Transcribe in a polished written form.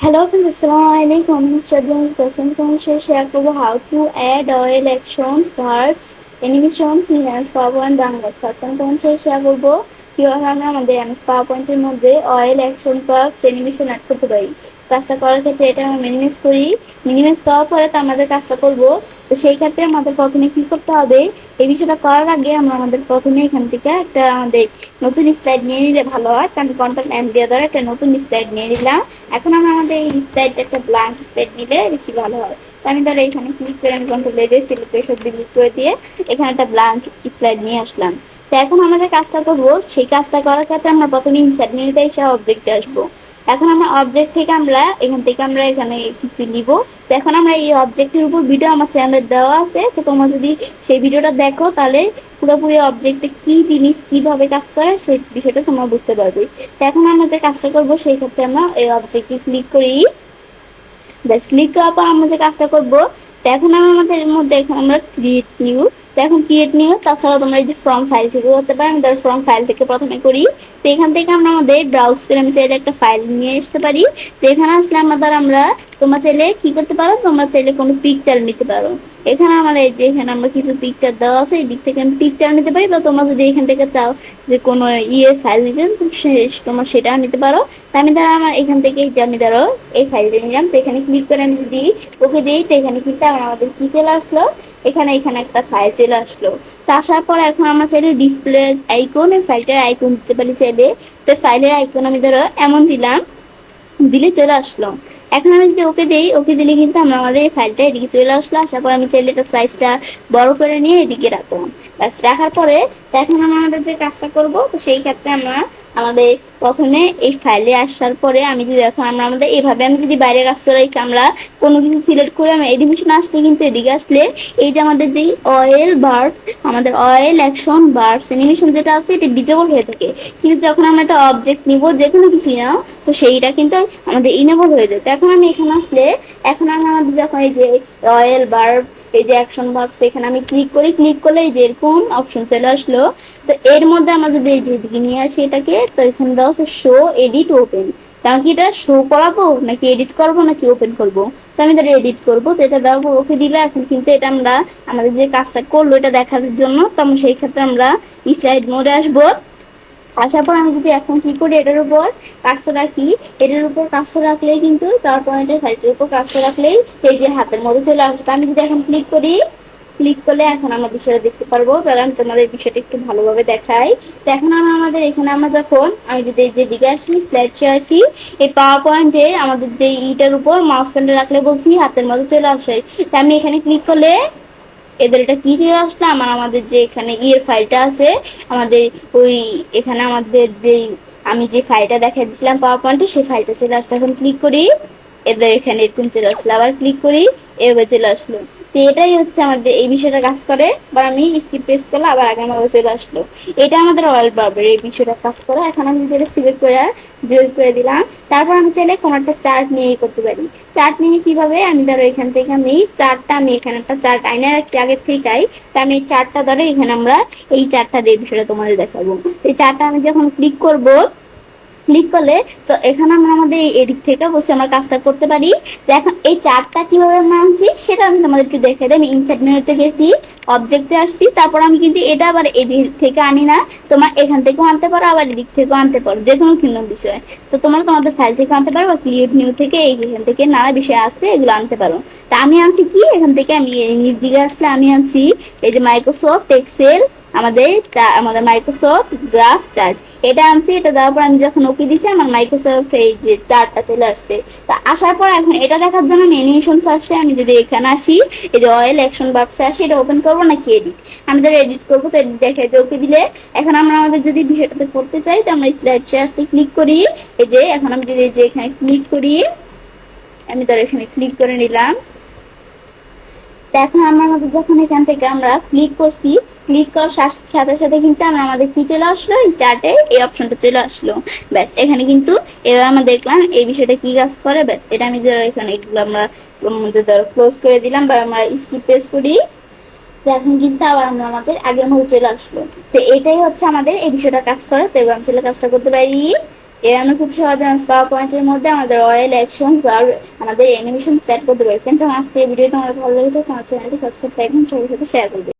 Hello friends, Assalamualaikum. Mr. Jones, the same share করব how to add oil actions, verbs, animations in MS PowerPoint Bangla. প্রথম তোমাদের share করব কিভাবে আমরা আমাদের MS PowerPoint এর মধ্যে oil action, verbs, animation add করতে পারি। কাজটা করার ক্ষেত্রে এটা আমরা মিনিমাইজ করার পরে তো আমাদের কাজটা করব। তো সেই ক্ষেত্রে আমাদের প্রথমে কি করতে হবে, এই বিষয়টা করার আগে আমরা আমাদের প্রথমে এখান থেকে একটা আমাদের নতুন স্লাইড নিয়ে নিলে ভালো হয়। তো আমি কন্ট্রোল এম দিয়ে ধরে একটা নতুন স্লাইড নিয়ে নিলাম। এখন আমরা আমাদের এই স্লাইডটা একটা ব্ল্যাঙ্ক স্লাইড নিলে বেশি ভালো হয়। তো আমি ধরো এখানে ক্লিক করে আমি কন্ট্রোল এ সিলেক্ট করে সব ডিলিট করে দিয়ে এখানে একটা ব্ল্যাঙ্ক স্লাইড নিয়ে আসলাম। তো এখন আমাদের কাজটা করবো, সেই কাজটা করার ক্ষেত্রে আমরা প্রথমে ইনসার্ট মেনুতে এসে অবজেক্টে আসবো। এখন আমরা অবজেক্ট থেকে আমরা এখানে কিছু নিব। তো এখন আমরা এই অবজেক্টের উপর ভিডিও আমার চ্যানেলে দেওয়া আছে, তো তোমরা যদি সেই ভিডিওটা দেখো তাহলে পুরোপুরি অবজেক্টে কি জিনিস কিভাবে কাজ করে সেই বিষয়টা তোমরা বুঝতে পারবে। তো এখন আমরা যে কাজটা করবো সেই ক্ষেত্রে আমরা এই অবজেক্টে ক্লিক করি। ব্যাস ক্লিক করার পর আমরা যে কাজটা করবো, তো এখন আমাদের মধ্যে এখন আমরা ক্রিয়েট নিউ। তো এখন ক্রিয়েট নিউ, তাছাড়া তোমরা এই যে ফ্রম ফাইল থেকে করতে পারো। আমি ধর ফ্রম ফাইল থেকে প্রথমে করি। তো এখান থেকে আমরা আমাদের ব্রাউজ করে আমি চাইলে একটা ফাইল নিয়ে আসতে পারি। তো এখানে আসলে আমরা তোমরা চাইলে কি করতে পারো, তোমরা চাইলে কোনো পিকচার নিতে পারো। এখানে আমার এই যে এখানে আমরা কিছু পিকচার দেওয়া আছে, এই দিক থেকে আমি পিকচার নিতে পারি, বা তোমরা যদি এখান থেকে চাও যে কোনো ফাইল নিতে তোমরা সেটা নিতে পারো। তো আমি ধরো আমার এখান থেকে যে আমি ধরো এই ফাইলটা নিলাম। তো এখানে ক্লিক করে আমি যদি ওকে দিই, তো এখানে কিন্তু আমাদের কি চলে আসলো, এখানে একটা ফাইল চলে আসলো। তো আসার পর এখন আমরা চাইলে ডিসপ্লে আইকন, এই ফাইলটার আইকন দিতে পারি চাইলে। তো ফাইলের আইকন আমি ধরো এমন দিলাম, দিলে চলে আসলো। এখন আমি যদি ওকে দিই, ওকে দিলে কিন্তু আমরা আমাদের এই ফাইলটা এদিকে চলে আসলো। আসার পর আমি চাইলে এটা সাইজটা বড় করে নিয়ে এদিকে রাখলাম। ব্যাস রাখার পরে তো এখন আমরা আমাদের যে কাজটা করব, তো সেই ক্ষেত্রে আমরা আমাদের প্রথমে এই ফাইলে আসার পরে আমি যদি এখন আমরা আমাদের এইভাবে আমি যদি বাইরে রাখতে রাখি, আমরা কোনো কিছু সিলেক্ট করে আমরা এডিমিশন আসলে কিন্তু এদিকে আসলে এই যে আমাদের যে অয়েল বার্ব, আমাদের অয়েল অ্যাকশন বার্বস অ্যানিমেশন যেটা আছে এটা ডিজেবল হয়ে থাকে। কিন্তু যখন আমরা একটা অবজেক্ট নিব যে কোনো কিছু নাও, তো সেইটা কিন্তু আমাদের ইনেবল হয়ে যায়। তো এখন আমি এখানে আসলে এখন আমি আমাদের যখন এই যে অয়েল বার্ব, এই যে অ্যাকশন বার্বস, এখানে আমি ক্লিক করি, ক্লিক করলে এই যে এরকম অপশন চলে আসলো। তো এর মধ্যে আমরা যদি এই যে দিকে নিয়ে আসি এটাকে, তো এখানে দেওয়া আছে শো এডিট ওপেন। তাহলে কি এটা শো করাবো নাকি এডিট করবো নাকি ওপেন করবো? তো আমি এটা এডিট করবো। তো এটা দেওয়ার পর ওকে দিলে এখন কিন্তু এটা আমরা আমাদের যে কাজটা করলো এটা দেখার জন্য, তো আমরা সেই ক্ষেত্রে আমরা স্লাইড মোডে আসবো। আসার পর আমি যদি এখন কি করি, এটার উপর কাজটা রাখি, এটার উপর কাজটা রাখলেই কিন্তু পাওয়ার পয়েন্টের ফাইলটার উপর কাজটা রাখলেই এই যে হাতের মধ্যে চলে আসবে। আমি যদি এখন ক্লিক করি, ক্লিক করলে এখন আমরা বিষয়টা দেখতে পারবো। তাহলে আমি তোমাদের বিষয়টা একটু ভালোভাবে দেখাই। তো এখন আমাদের এখানে আমরা যখন আমি যদি এই যে দিকে আসি, স্লাইডে আসি, এই পাওয়ার পয়েন্টে আমাদের যে ইটার উপর মাউস পয়েন্টার রাখলে বলছি হাতের মধ্যে চলে আসে। তো আমি এখানে ক্লিক করলে এদের এটা কি চলে আসলে আমাদের যে এখানে ফাইলটা আছে, আমাদের ওই এখানে আমাদের যে আমি যে ফাইলটা দেখাই দিয়েছিলাম পাওয়ার পয়েন্টে, সেই ফাইলটা চলে আসছে। এখন ক্লিক করি, এদের এখানে এরকম চলে আসলো। আবার ক্লিক করি, এভাবে চলে আসলো। তো এটাই হচ্ছে আমাদের এই বিষয়টা কাজ করে। বা আমি স্কিপ প্রেস করলে আবার আগের মতো চলে আসলো। এটা আমাদের অয়েল বার্বের এই বিষয়টা কাজ করে। এখন আমি যদি এটা সিলেক্ট করে ডিলিট করে দিলাম, তারপর আমি চাইলে কোনো একটা চার্ট নিয়ে করতে পারি। চার্ট নিয়ে কিভাবে, আমি ধরো এখান থেকে আমি চার্টটা আমি এখানে একটা চার্ট আইনে রাখছি আগের থেকেই। তো আমি এই চার্টটা ধরো এখানে আমরা এই চার্টটা দিয়ে বিষয়টা তোমাদের দেখাবো। এই চার্টটা আমি যখন ক্লিক করব, ক্লিক করলে তো এখানে আমরা আমাদের এদিক থেকে বসে আমরা কাজটা করতে পারি। তো এখন এই চার্টটা কিভাবে আমরা আনছি সেটা আমি তোমাদের একটু দেখে দিই। আমি ইনসার্ট মেনুতে গেছি, অবজেক্টে আসছি, তারপর আমি কিন্তু এটা আবার এদিক থেকে আনি না, তোমার এখান থেকেও আনতে পারো, আবার এদিক থেকেও আনতে পারো, যে কোনো ভিন্ন বিষয়। তো তোমরা তোমাদের ফাইল থেকে আনতে পারো, বা ক্রিয়েট নিউ থেকে এখান থেকে নানা বিষয় আছে এগুলো আনতে পারো। তা আমি আনছি কি, এখান থেকে আমি নিচ দিকে আসলে আমি আনছি এই যে মাইক্রোসফট এক্সেল, আমাদের মাইক্রোসফট গ্রাফ চার্ট, এটা আনছি। এটা দেওয়ার পর আমি যখন ওকে দিচ্ছি আমার মাইক্রোসফট এই যে চার্টটা চলে আসছে। তো আসার পর এখন এটা দেখার জন্য আমি অ্যানিমেশন আসছে, আমি যদি এখানে আসি এই যে অয়েল অ্যাকশন বাক্সে আসি, এটা ওপেন করবো নাকি এডিট, আমি ধরো এডিট করবো। তো এডিট দেখে ওকে দিলে এখন আমরা আমাদের যদি বিষয়টাতে করতে চাই, তো আমরা স্লাইড শেয়ারতে ক্লিক করি। এই যে এখন আমি যদি যে এখানে ক্লিক করি, আমি ধরো এখানে ক্লিক করে নিলাম। এখন আমরা আমাদের যখন এখান থেকে আমরা ক্লিক করছি, ক্লিক করার সাথে সাথে কিন্তু আমরা আমাদের কি চলে আসলো, এই চার্টে এই অপশনটা চলে আসলো। ব্যাস এখানে কিন্তু এবার আমরা দেখলাম এই বিষয়টা কি কাজ করে। ব্যাস এটা আমি ধরো এখানে এগুলো আমরা মধ্যে ধরো ক্লোজ করে দিলাম, বা আমরা স্কিপ প্রেস করি, এখন কিন্তু আবার আমরা আমাদের আগের মতো চলে আসলো। তো এটাই হচ্ছে আমাদের এই বিষয়টা কাজ করে। তো এবার আমি কাজটা করতে পারি। এর আমরা খুব সহজে পাওয়ার পয়েন্টের মধ্যে আমাদের অয়েল অ্যাকশন বা আমাদের অ্যানিমেশন সেট করতে পারি। ফ্রেন্ডস, আমার আজকের ভিডিও তোমাদের ভালো লেগেছে, তোমার চ্যানেলটি সাবস্ক্রাইব করবেন, সবার সাথে শেয়ার করবে।